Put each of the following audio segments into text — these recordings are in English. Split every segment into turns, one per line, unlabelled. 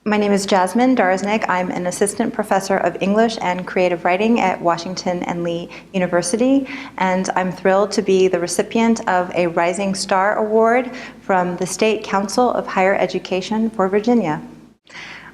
My name is Jasmine Darznik. I'm an assistant professor of English and creative writing at Washington and Lee University, and I'm thrilled to be the recipient of a Rising Star Award from the State Council of Higher Education for Virginia.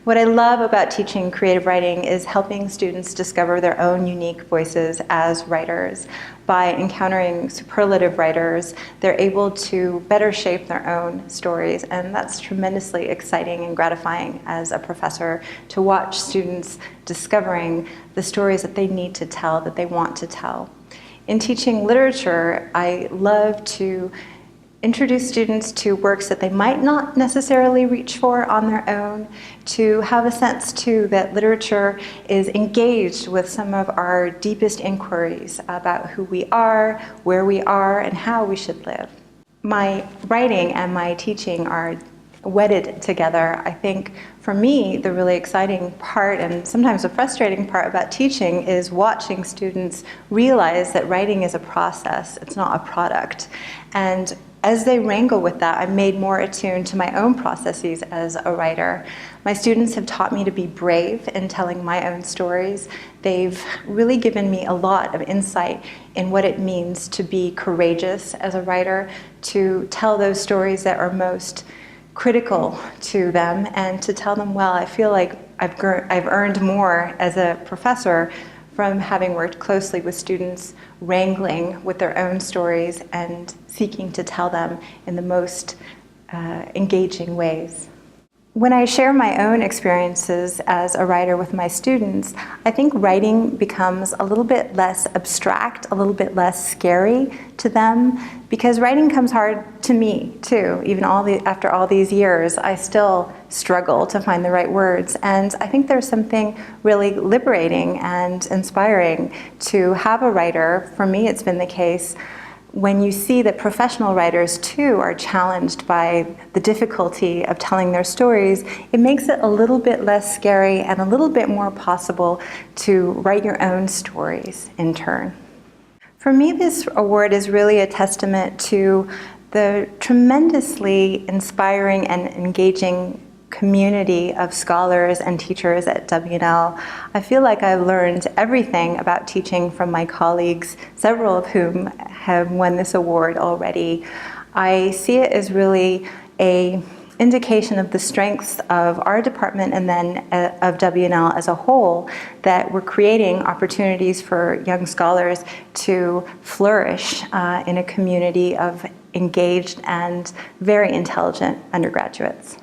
What I love about teaching creative writing is helping students discover their own unique voices as writers. By encountering superlative writers, they're able to better shape their own stories, and that's tremendously exciting and gratifying as a professor to watch students discovering the stories that they need to tell, that they want to tell. In teaching literature, I love to introduce students to works that they might not necessarily reach for on their own, to have a sense too that literature is engaged with some of our deepest inquiries about who we are, where we are, and how we should live. My writing and my teaching are wedded together. I think for me, the really exciting part and sometimes the frustrating part about teaching is watching students realize that writing is a process, it's not a product. And as they wrangle with that, I'm made more attuned to my own processes as a writer. My students have taught me to be brave in telling my own stories. They've really given me a lot of insight in what it means to be courageous as a writer, to tell those stories that are most critical to them and to tell them well. I feel like I've earned more as a professor from having worked closely with students, wrangling with their own stories and seeking to tell them in the most engaging ways. When I share my own experiences as a writer with my students, I think writing becomes a little bit less abstract, a little bit less scary to them, because writing comes hard to me too. Even after all these years, I still struggle to find the right words. And I think there's something really liberating and inspiring to have a writer. For me, it's been the case when you see that professional writers too are challenged by the difficulty of telling their stories, it makes it a little bit less scary and a little bit more possible to write your own stories in turn. For me, this award is really a testament to the tremendously inspiring and engaging community of scholars and teachers at W&L. I feel like I've learned everything about teaching from my colleagues, several of whom have won this award already. I see it as really an indication of the strengths of our department and then of W&L as a whole, that we're creating opportunities for young scholars to flourish in a community of engaged and very intelligent undergraduates.